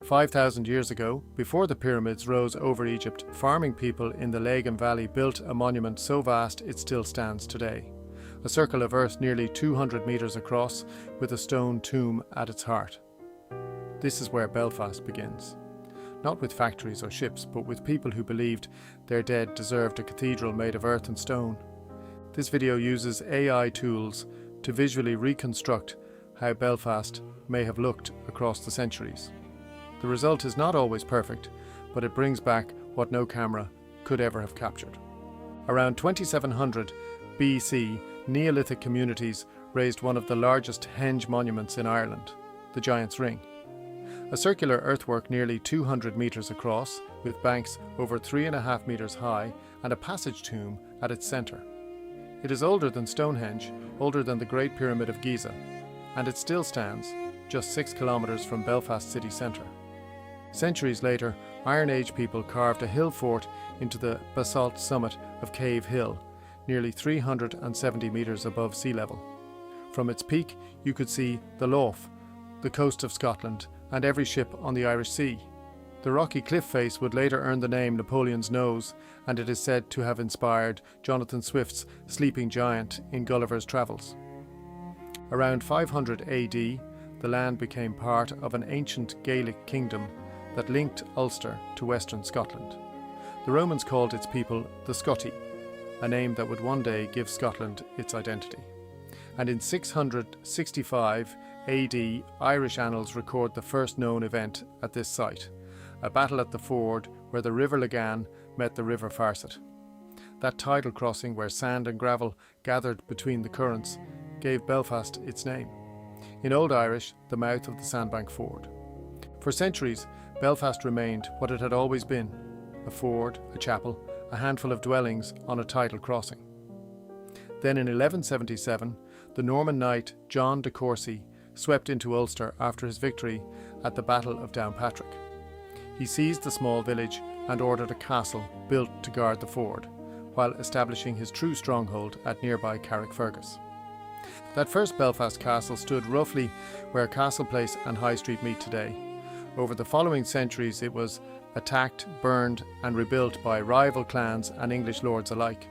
5,000 years ago, before the pyramids rose over Egypt, farming people in the Lagan Valley built a monument so vast it still stands today. A circle of earth nearly 200 metres across, with a stone tomb at its heart. This is where Belfast begins. Not with factories or ships, but with people who believed their dead deserved a cathedral made of earth and stone. This video uses AI tools to visually reconstruct how Belfast may have looked across the centuries. The result is not always perfect, but it brings back what no camera could ever have captured. Around 2700 BC, Neolithic communities raised one of the largest henge monuments in Ireland, the Giant's Ring. A circular earthwork nearly 200 metres across, with banks over 3.5 metres high and a passage tomb at its centre. It is older than Stonehenge, older than the Great Pyramid of Giza, and it still stands just 6 kilometres from Belfast city centre. Centuries later, Iron Age people carved a hill fort into the basalt summit of Cave Hill, nearly 370 metres above sea level. From its peak, you could see the Lough, the coast of Scotland, and every ship on the Irish Sea. The rocky cliff face would later earn the name Napoleon's Nose, and it is said to have inspired Jonathan Swift's Sleeping Giant in Gulliver's Travels. Around 500 AD, the land became part of an ancient Gaelic kingdom that linked Ulster to western Scotland. The Romans called its people the Scotti, a name that would one day give Scotland its identity. And in 665 AD, Irish annals record the first known event at this site, a battle at the ford where the River Lagan met the River Farset. That tidal crossing where sand and gravel gathered between the currents gave Belfast its name. In Old Irish, the mouth of the Sandbank Ford. For centuries, Belfast remained what it had always been, a ford, a chapel, a handful of dwellings on a tidal crossing. Then in 1177, the Norman knight John de Courcy swept into Ulster after his victory at the Battle of Downpatrick. He seized the small village and ordered a castle built to guard the ford, while establishing his true stronghold at nearby Carrickfergus. That first Belfast castle stood roughly where Castle Place and High Street meet today. Over the following centuries it was attacked, burned and rebuilt by rival clans and English lords alike.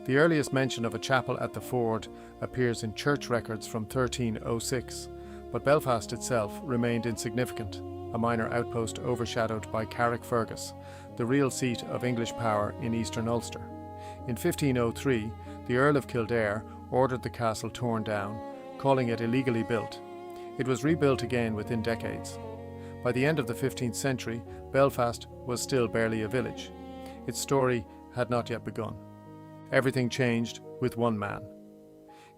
The earliest mention of a chapel at the ford appears in church records from 1306, but Belfast itself remained insignificant, a minor outpost overshadowed by Carrickfergus, the real seat of English power in eastern Ulster. In 1503, the Earl of Kildare ordered the castle torn down, calling it illegally built. It was rebuilt again within decades. By the end of the 15th century, Belfast was still barely a village. Its story had not yet begun. Everything changed with one man.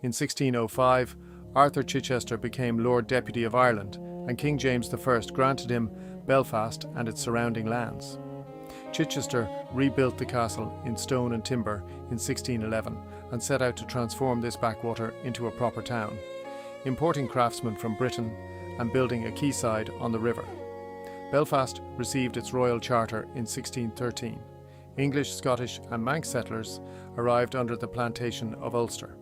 In 1605, Arthur Chichester became Lord Deputy of Ireland, and King James I granted him Belfast and its surrounding lands. Chichester rebuilt the castle in stone and timber in 1611 and set out to transform this backwater into a proper town, importing craftsmen from Britain and building a quayside on the river. Belfast received its royal charter in 1613. English, Scottish and Manx settlers arrived under the Plantation of Ulster.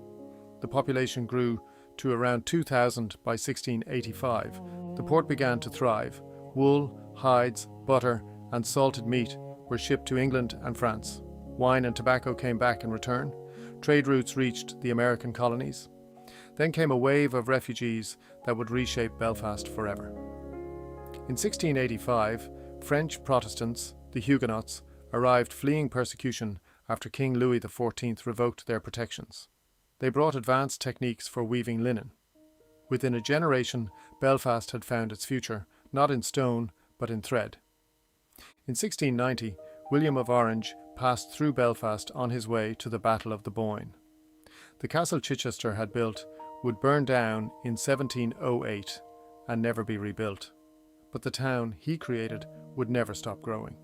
The population grew to around 2,000 by 1685. The port began to thrive. Wool, hides, butter and salted meat were shipped to England and France. Wine and tobacco came back in return. Trade routes reached the American colonies. Then came a wave of refugees that would reshape Belfast forever. In 1685, French Protestants, the Huguenots, arrived fleeing persecution after King Louis XIV revoked their protections. They brought advanced techniques for weaving linen. Within a generation, Belfast had found its future, not in stone, but in thread. In 1690, William of Orange passed through Belfast on his way to the Battle of the Boyne. The castle Chichester had built would burn down in 1708 and never be rebuilt, but the town he created would never stop growing.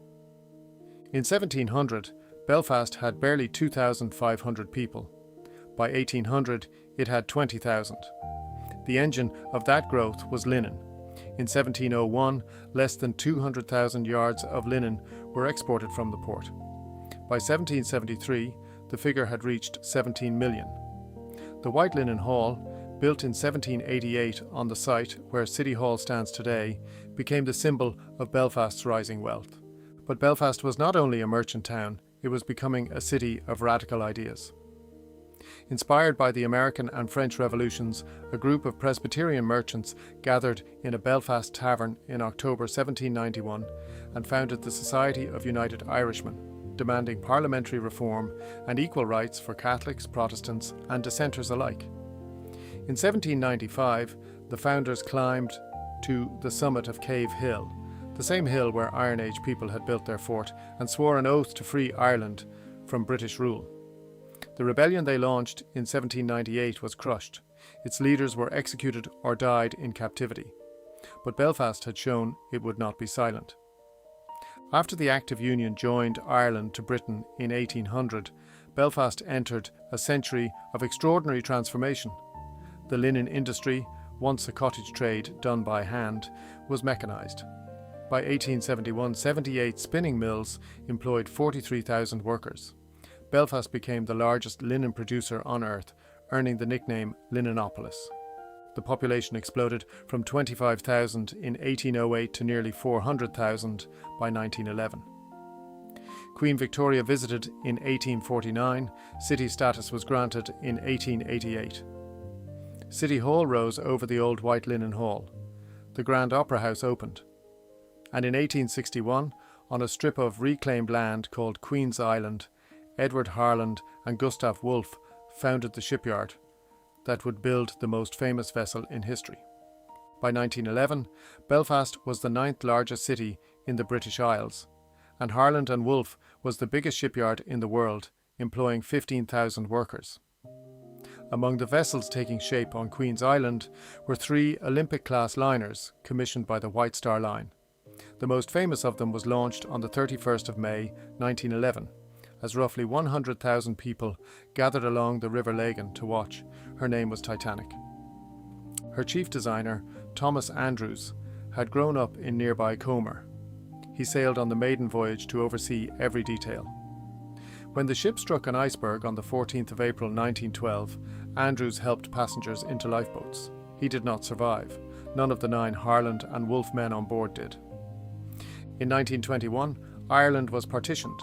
In 1700, Belfast had barely 2,500 people. By 1800, it had 20,000. The engine of that growth was linen. In 1701, less than 200,000 yards of linen were exported from the port. By 1773, the figure had reached 17 million. The White Linen Hall, built in 1788 on the site where City Hall stands today, became the symbol of Belfast's rising wealth. But Belfast was not only a merchant town, it was becoming a city of radical ideas. Inspired by the American and French revolutions, a group of Presbyterian merchants gathered in a Belfast tavern in October 1791 and founded the Society of United Irishmen, demanding parliamentary reform and equal rights for Catholics, Protestants and dissenters alike. In 1795, the founders climbed to the summit of Cave Hill, the same hill where Iron Age people had built their fort, and swore an oath to free Ireland from British rule. The rebellion they launched in 1798 was crushed. Its leaders were executed or died in captivity. But Belfast had shown it would not be silent. After the Act of Union joined Ireland to Britain in 1800, Belfast entered a century of extraordinary transformation. The linen industry, once a cottage trade done by hand, was mechanised. By 1871, 78 spinning mills employed 43,000 workers. Belfast became the largest linen producer on earth, earning the nickname Linenopolis. The population exploded from 25,000 in 1808 to nearly 400,000 by 1911. Queen Victoria visited in 1849, city status was granted in 1888. City Hall rose over the old White Linen Hall. The Grand Opera House opened. And in 1861, on a strip of reclaimed land called Queen's Island, Edward Harland and Gustav Wolff founded the shipyard that would build the most famous vessel in history. By 1911, Belfast was the 9th largest city in the British Isles, and Harland and Wolff was the biggest shipyard in the world, employing 15,000 workers. Among the vessels taking shape on Queen's Island were 3 Olympic-class liners commissioned by the White Star Line. The most famous of them was launched on the 31st of May 1911, as roughly 100,000 people gathered along the River Lagan to watch. Her name was Titanic. Her chief designer, Thomas Andrews, had grown up in nearby Comer. He sailed on the maiden voyage to oversee every detail. When the ship struck an iceberg on the 14th of April 1912, Andrews helped passengers into lifeboats. He did not survive. None of the 9 Harland and Wolff men on board did. In 1921, Ireland was partitioned.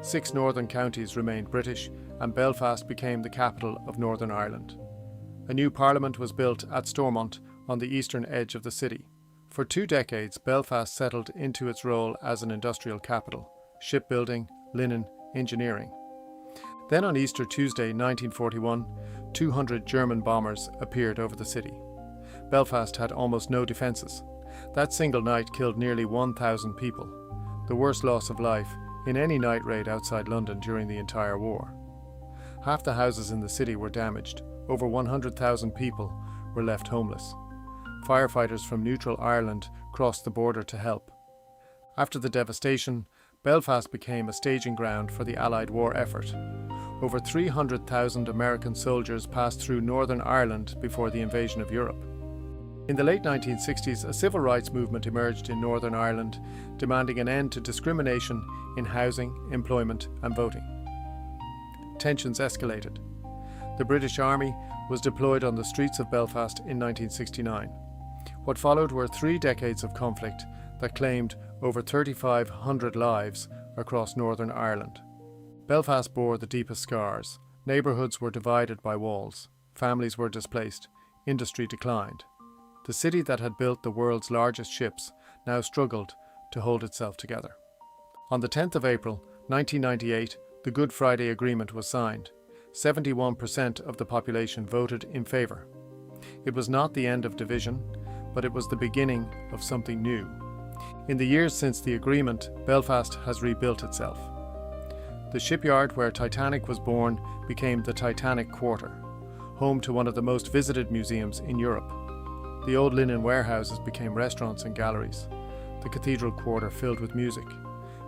6 northern counties remained British, and Belfast became the capital of Northern Ireland. A new parliament was built at Stormont on the eastern edge of the city. For 2 decades, Belfast settled into its role as an industrial capital, shipbuilding, linen, engineering. Then on Easter Tuesday 1941, 200 German bombers appeared over the city. Belfast had almost no defences. That single night killed nearly 1,000 people, the worst loss of life in any night raid outside London during the entire war. Half the houses in the city were damaged. Over 100,000 people were left homeless. Firefighters from neutral Ireland crossed the border to help. After the devastation, Belfast became a staging ground for the Allied war effort. Over 300,000 American soldiers passed through Northern Ireland before the invasion of Europe. In the late 1960s, a civil rights movement emerged in Northern Ireland, demanding an end to discrimination in housing, employment and voting. Tensions escalated. The British Army was deployed on the streets of Belfast in 1969. What followed were 3 decades of conflict that claimed over 3,500 lives across Northern Ireland. Belfast bore the deepest scars. Neighbourhoods were divided by walls. Families were displaced. Industry declined. The city that had built the world's largest ships now struggled to hold itself together. On the 10th of April 1998, the Good Friday Agreement was signed. 71% of the population voted in favour. It was not the end of division, but it was the beginning of something new. In the years since the agreement, Belfast has rebuilt itself. The shipyard where Titanic was born became the Titanic Quarter, home to one of the most visited museums in Europe. The old linen warehouses became restaurants and galleries. The Cathedral Quarter filled with music.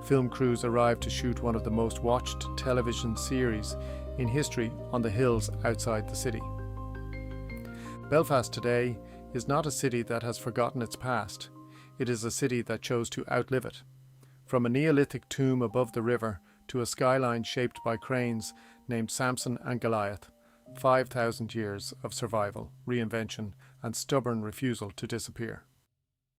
Film crews arrived to shoot one of the most watched television series in history on the hills outside the city. Belfast today is not a city that has forgotten its past. It is a city that chose to outlive it. From a Neolithic tomb above the river to a skyline shaped by cranes named Samson and Goliath, 5,000 years of survival, reinvention, and stubborn refusal to disappear.